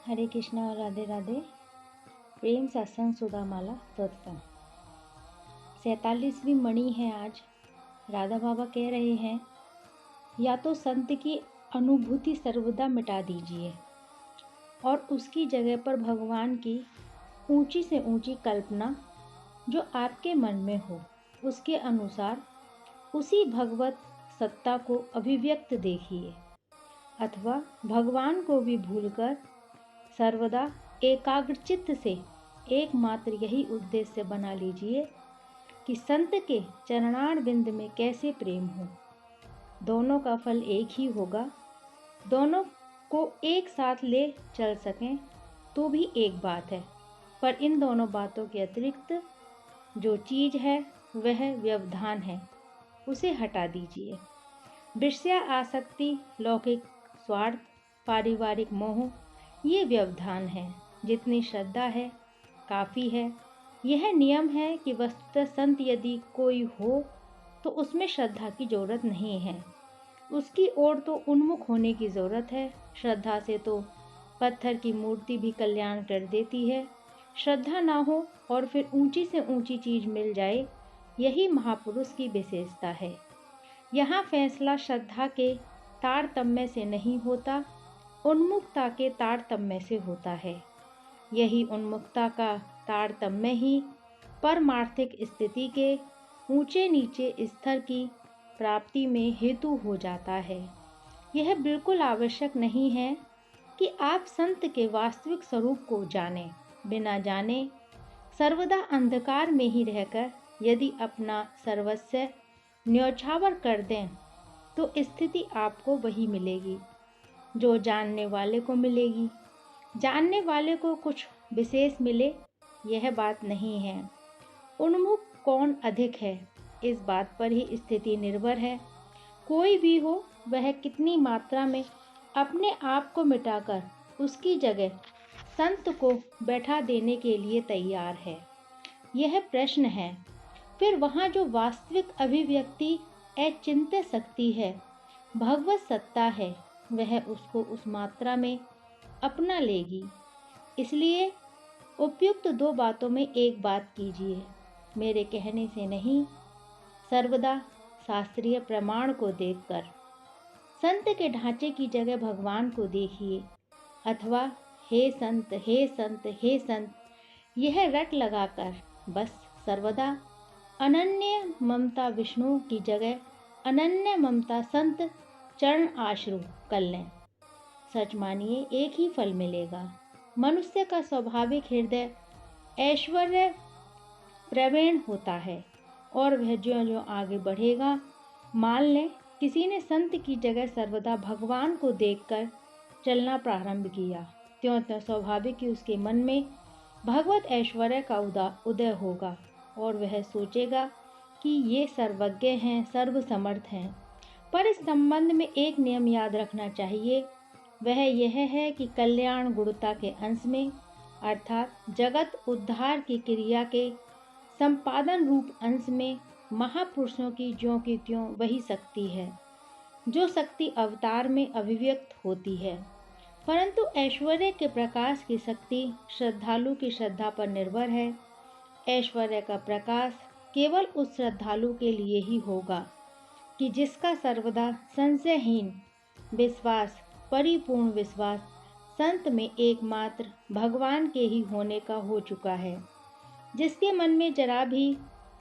हरे कृष्णा और राधे राधे। प्रेम सत्संग सुधामाला तत्व 47वीं मणि है आज। राधा बाबा कह रहे हैं, या तो संत की अनुभूति सर्वदा मिटा दीजिए और उसकी जगह पर भगवान की ऊंची से ऊंची कल्पना जो आपके मन में हो उसके अनुसार उसी भगवत सत्ता को अभिव्यक्त देखिए, अथवा भगवान को भी भूलकर सर्वदा एकाग्रचित्त से एकमात्र यही उद्देश्य बना लीजिए कि संत के चरणार बिंद में कैसे प्रेम हो। दोनों का फल एक ही होगा। दोनों को एक साथ ले चल सकें तो भी एक बात है, पर इन दोनों बातों के अतिरिक्त जो चीज़ है वह व्यवधान है, उसे हटा दीजिए। विषय आसक्ति, लौकिक स्वार्थ, पारिवारिक मोह, ये व्यवधान है। जितनी श्रद्धा है काफ़ी है। यह नियम है कि वस्तुतः संत यदि कोई हो तो उसमें श्रद्धा की ज़रूरत नहीं है, उसकी ओर तो उन्मुख होने की ज़रूरत है। श्रद्धा से तो पत्थर की मूर्ति भी कल्याण कर देती है। श्रद्धा ना हो और फिर ऊंची से ऊंची चीज़ मिल जाए, यही महापुरुष की विशेषता है। यहाँ फैसला श्रद्धा के तारतम्य से नहीं होता, उन्मुखता के तारतम्य से होता है। यही उन्मुखता का तारतम्य ही परमार्थिक स्थिति के ऊंचे नीचे स्तर की प्राप्ति में हेतु हो जाता है। यह बिल्कुल आवश्यक नहीं है कि आप संत के वास्तविक स्वरूप को जानें। बिना जाने सर्वदा अंधकार में ही रहकर यदि अपना सर्वस्व न्यौछावर कर दें तो स्थिति आपको वही मिलेगी जो जानने वाले को मिलेगी। जानने वाले को कुछ विशेष मिले, यह बात नहीं है। उन्मुख कौन अधिक है, इस बात पर ही स्थिति निर्भर है। कोई भी हो, वह कितनी मात्रा में अपने आप को मिटाकर उसकी जगह संत को बैठा देने के लिए तैयार है, यह प्रश्न है। फिर वहाँ जो वास्तविक अभिव्यक्ति अचिंत्य शक्ति है, भगवत सत्ता है, वह उसको उस मात्रा में अपना लेगी। इसलिए उपयुक्त दो बातों में एक बात कीजिए, मेरे कहने से नहीं, सर्वदा शास्त्रीय प्रमाण को देखकर। संत के ढांचे की जगह भगवान को देखिए, अथवा हे संत, हे संत, हे संत, यह रट लगाकर बस सर्वदा अनन्य ममता विष्णु की जगह अनन्य ममता संत चरण आश्रु कर लें। सच मानिए, एक ही फल मिलेगा। मनुष्य का स्वाभाविक हृदय ऐश्वर्य प्रवीण होता है और वह ज्यों ज्यों आगे बढ़ेगा, मान लें किसी ने संत की जगह सर्वदा भगवान को देखकर चलना प्रारंभ किया, त्यों त्यों स्वाभाविक कि उसके मन में भगवत ऐश्वर्य का उदय होगा और वह सोचेगा कि ये सर्वज्ञ हैं, सर्वसमर्थ हैं। पर इस संबंध में एक नियम याद रखना चाहिए, वह यह है कि कल्याण गुणता के अंश में, अर्थात जगत उद्धार की क्रिया के संपादन रूप अंश में, महापुरुषों की ज्यों की त्यों वही शक्ति है जो शक्ति अवतार में अभिव्यक्त होती है। परंतु ऐश्वर्य के प्रकाश की शक्ति श्रद्धालु की श्रद्धा पर निर्भर है। ऐश्वर्य का प्रकाश केवल उस श्रद्धालु के लिए ही होगा कि जिसका सर्वदा संशयहीन विश्वास, परिपूर्ण विश्वास संत में एकमात्र भगवान के ही होने का हो चुका है। जिसके मन में जरा भी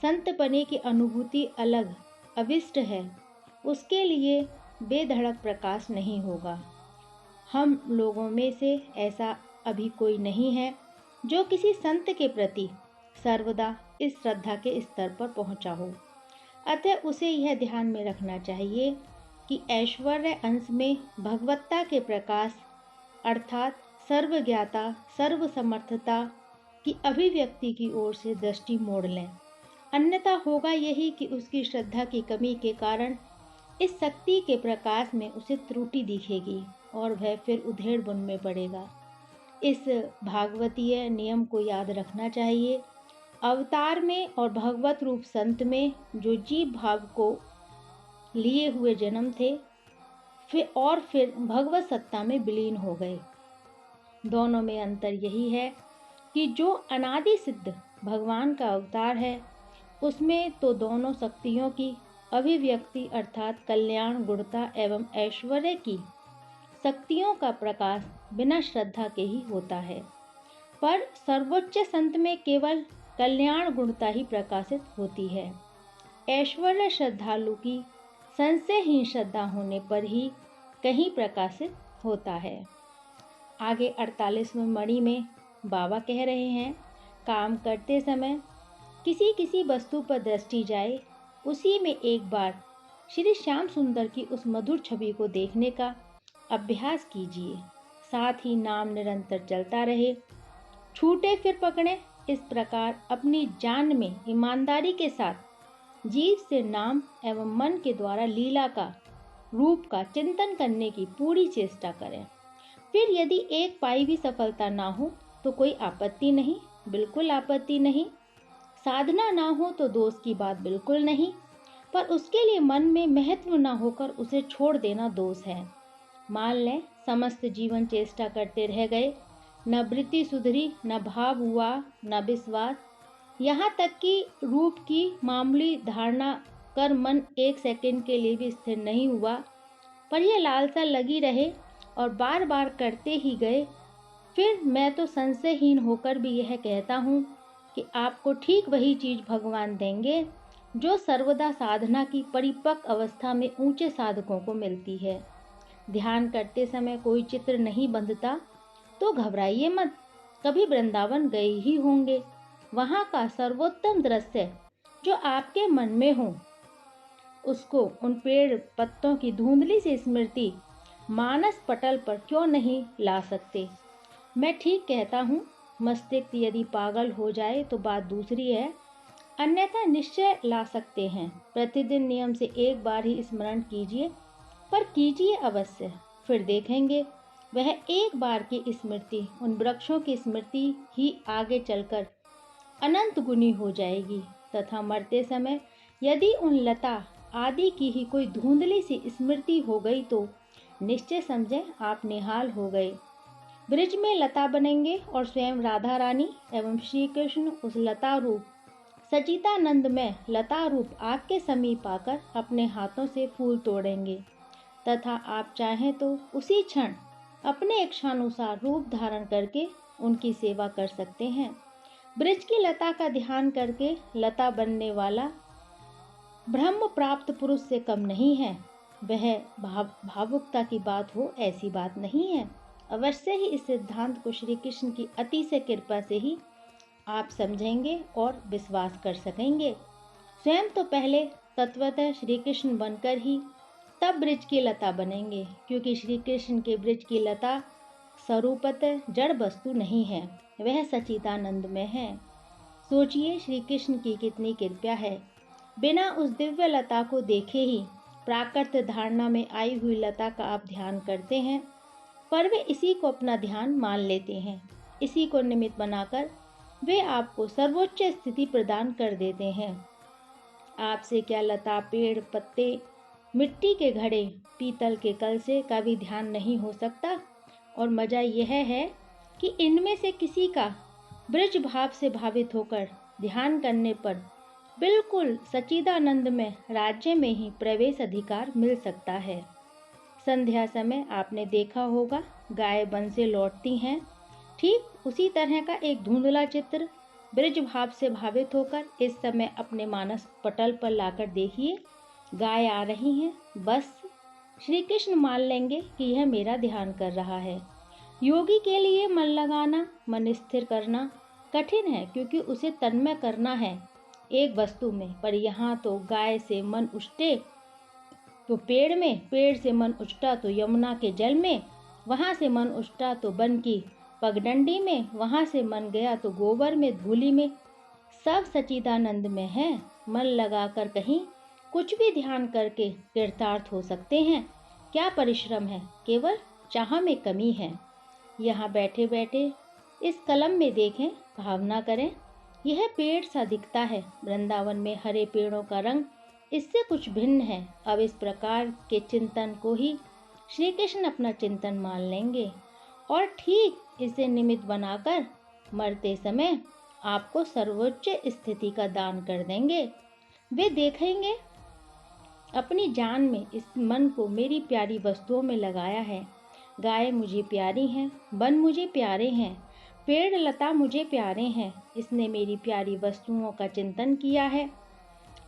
संतपने की अनुभूति अलग अविष्ट है, उसके लिए बेधड़क प्रकाश नहीं होगा। हम लोगों में से ऐसा अभी कोई नहीं है जो किसी संत के प्रति सर्वदा इस श्रद्धा के स्तर पर पहुंचा हो। अतः उसे यह ध्यान में रखना चाहिए कि ऐश्वर्य अंश में भगवत्ता के प्रकाश, अर्थात सर्वज्ञाता, सर्वसमर्थता की अभिव्यक्ति की ओर से दृष्टि मोड़ लें। अन्यथा होगा यही कि उसकी श्रद्धा की कमी के कारण इस शक्ति के प्रकाश में उसे त्रुटि दिखेगी और वह फिर उधेड़ बुन में पड़ेगा। इस भागवतीय नियम को याद रखना चाहिए। अवतार में और भगवत रूप संत में जो जीव भाव को लिए हुए जन्म थे, फिर भगवत सत्ता में विलीन हो गए। दोनों में अंतर यही है कि जो अनादि सिद्ध भगवान का अवतार है उसमें तो दोनों शक्तियों की अभिव्यक्ति अर्थात कल्याण, गुणता एवं ऐश्वर्य की शक्तियों का प्रकाश बिना श्रद्धा के ही होता है, पर सर्वोच्च संत में केवल कल्याण गुणता ही प्रकाशित होती है। ऐश्वर्य श्रद्धालु की संशयहीन श्रद्धा होने पर ही कहीं प्रकाशित होता है। आगे 48वें मणि में बाबा कह रहे हैं, काम करते समय किसी किसी वस्तु पर दृष्टि जाए, उसी में एक बार श्री श्याम सुंदर की उस मधुर छवि को देखने का अभ्यास कीजिए। साथ ही नाम निरंतर चलता रहे, छूटे फिर पकड़े। इस प्रकार अपनी जान में ईमानदारी के साथ जीव से नाम एवं मन के द्वारा लीला का रूप का चिंतन करने की पूरी चेष्टा करें। फिर यदि एक पाई भी सफलता ना हो तो कोई आपत्ति नहीं, बिल्कुल आपत्ति नहीं। साधना ना हो तो दोष की बात बिल्कुल नहीं, पर उसके लिए मन में महत्व ना होकर उसे छोड़ देना दोष है। मान लें समस्त जीवन चेष्टा करते रह गए, न वृत्ति सुधरी, न भाव हुआ, न विश्वास, यहाँ तक कि रूप की मामूली धारणा कर मन एक सेकंड के लिए भी स्थिर नहीं हुआ, पर यह लालसा लगी रहे और बार बार करते ही गए। फिर मैं तो संशयहीन होकर भी यह कहता हूँ कि आपको ठीक वही चीज़ भगवान देंगे जो सर्वदा साधना की परिपक्व अवस्था में ऊंचे साधकों को मिलती है। ध्यान करते समय कोई चित्र नहीं बंधता तो घबराइए मत, कभी वृंदावन गए ही होंगे। वहाँ का सर्वोत्तम दृश्य जो आपके मन में हो उसको उन पेड़ पत्तों की धुंधली सी स्मृति मानस पटल पर क्यों नहीं ला सकते। मैं ठीक कहता हूँ, मस्तिष्क यदि पागल हो जाए तो बात दूसरी है, अन्यथा निश्चय ला सकते हैं। प्रतिदिन नियम से एक बार ही स्मरण कीजिए, पर कीजिए अवश्य, फिर देखेंगे वह एक बार की स्मृति उन वृक्षों की स्मृति ही आगे चलकर अनंत गुनी हो जाएगी। तथा मरते समय यदि उन लता आदि की ही कोई धुंधली सी स्मृति हो गई तो निश्चय समझें आप निहाल हो गए। ब्रिज में लता बनेंगे और स्वयं राधा रानी एवं श्री कृष्ण उस लता रूप सचितानंद में लता रूप आपके समीप आकर अपने हाथों से फूल तोड़ेंगे तथा आप चाहें तो उसी क्षण अपने इच्छानुसार रूप धारण करके उनकी सेवा कर सकते हैं। ब्रिज की लता का ध्यान करके लता बनने वाला ब्रह्म प्राप्त पुरुष से कम नहीं है। वह भावुकता की बात हो ऐसी बात नहीं है। अवश्य ही इस सिद्धांत को श्री कृष्ण की अतिशय कृपा से ही आप समझेंगे और विश्वास कर सकेंगे। स्वयं तो पहले तत्वतः श्री कृष्ण बनकर ही तब ब्रिज की लता बनेंगे, क्योंकि श्री कृष्ण के ब्रिज की लता स्वरूपतः जड़ वस्तु नहीं है, वह सच्चिदानंद में है। सोचिए श्री कृष्ण की कितनी कृपा है। बिना उस दिव्य लता को देखे ही प्राकृत धारणा में आई हुई लता का आप ध्यान करते हैं, पर वे इसी को अपना ध्यान मान लेते हैं। इसी को निमित्त बनाकर वे आपको सर्वोच्च स्थिति प्रदान कर देते हैं। आपसे क्या लता, पेड़, पत्ते, मिट्टी के घड़े, पीतल के कलशे का भी ध्यान नहीं हो सकता। और मजा यह है कि इनमें से किसी का ब्रज भाव से भावित होकर ध्यान करने पर बिल्कुल सच्चिदानंद में राज्य में ही प्रवेश अधिकार मिल सकता है। संध्या समय आपने देखा होगा गाय वन से लौटती हैं, ठीक उसी तरह का एक धुंधला चित्र ब्रज भाव से भावित होकर इस समय अपने मानस पटल पर लाकर देखिए। गाय आ रही हैं, बस श्री कृष्ण मान लेंगे कि यह मेरा ध्यान कर रहा है। योगी के लिए मन लगाना, मन स्थिर करना कठिन है, क्योंकि उसे तन्मय करना है एक वस्तु में। पर यहाँ तो गाय से मन उछटे तो पेड़ में, पेड़ से मन उछटा तो यमुना के जल में, वहाँ से मन उछटा तो वन की पगडंडी में, वहाँ से मन गया तो गोबर में, धूलि में, सब सच्चिदानंद में है। मन लगाकर कहीं कुछ भी ध्यान करके कृतार्थ हो सकते हैं। क्या परिश्रम है, केवल चाह में कमी है। यहाँ बैठे बैठे इस कलम में देखें, भावना करें, यह पेड़ सा दिखता है। वृंदावन में हरे पेड़ों का रंग इससे कुछ भिन्न है। अब इस प्रकार के चिंतन को ही श्री कृष्ण अपना चिंतन मान लेंगे और ठीक इसे निमित्त बनाकर मरते समय आपको सर्वोच्च स्थिति का दान कर देंगे। वे देखेंगे अपनी जान में इस मन को मेरी प्यारी वस्तुओं में लगाया है। गाय मुझे प्यारी हैं, वन मुझे प्यारे हैं, पेड़ लता मुझे प्यारे हैं। इसने मेरी प्यारी वस्तुओं का चिंतन किया है,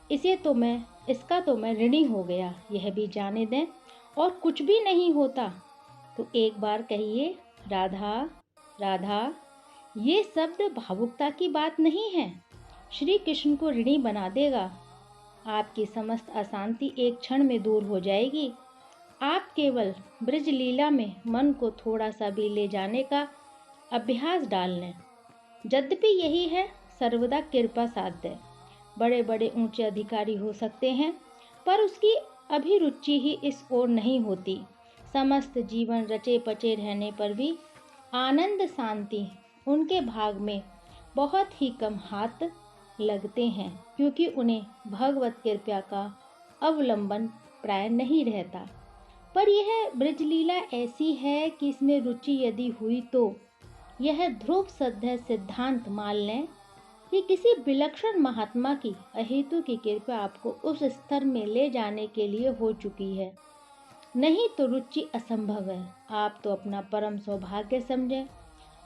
इसका तो मैं ऋणी हो गया। यह भी जाने दें और कुछ भी नहीं होता तो एक बार कहिए राधा राधा। ये शब्द भावुकता की बात नहीं है, श्री कृष्ण को ऋणी बना देगा। आपकी समस्त अशांति एक क्षण में दूर हो जाएगी। आप केवल ब्रज लीला में मन को थोड़ा सा भी ले जाने का अभ्यास डाल लें। यद्यपि यही है सर्वदा कृपा साध्य। बड़े बड़े ऊंचे अधिकारी हो सकते हैं, पर उसकी अभिरुचि ही इस ओर नहीं होती। समस्त जीवन रचे पचे रहने पर भी आनंद शांति उनके भाग में बहुत ही कम हाथ लगते हैं, क्योंकि उन्हें भगवत कृपा का अवलंबन प्राय नहीं रहता। पर यह ब्रजलीला ऐसी है कि इसमें रुचि यदि हुई तो यह ध्रुव सद्य सिद्धांत मान लें कि किसी विलक्षण महात्मा की अहेतु की कृपा आपको उस स्तर में ले जाने के लिए हो चुकी है। नहीं तो रुचि असंभव है। आप तो अपना परम सौभाग्य समझें।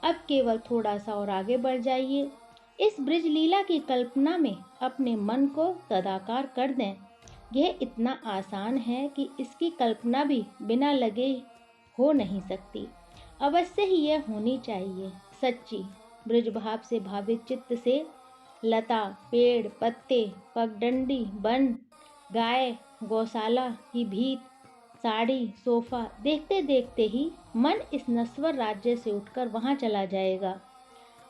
अब केवल थोड़ा सा और आगे बढ़ जाइए। इस ब्रजलीला की कल्पना में अपने मन को तदाकार कर दें। यह इतना आसान है कि इसकी कल्पना भी बिना लगे हो नहीं सकती। अवश्य ही यह होनी चाहिए। सच्ची ब्रज भाव से भावित चित्त से लता, पेड़, पत्ते, पगडंडी, वन, गाय, गौशाला की भीत, साड़ी, सोफा देखते देखते ही मन इस नश्वर राज्य से उठकर वहां चला जाएगा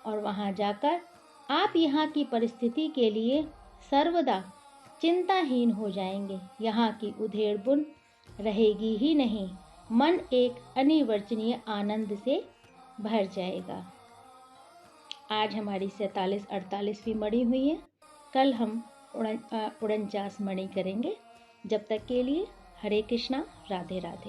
और वहां जाकर आप यहाँ की परिस्थिति के लिए सर्वदा चिंताहीन हो जाएंगे। यहाँ की उधेड़ बुन रहेगी ही नहीं। मन एक अनिर्वचनीय आनंद से भर जाएगा। आज हमारी 47-48वीं मणि हुई है। कल हम 49 मणि करेंगे। जब तक के लिए हरे कृष्णा, राधे राधे।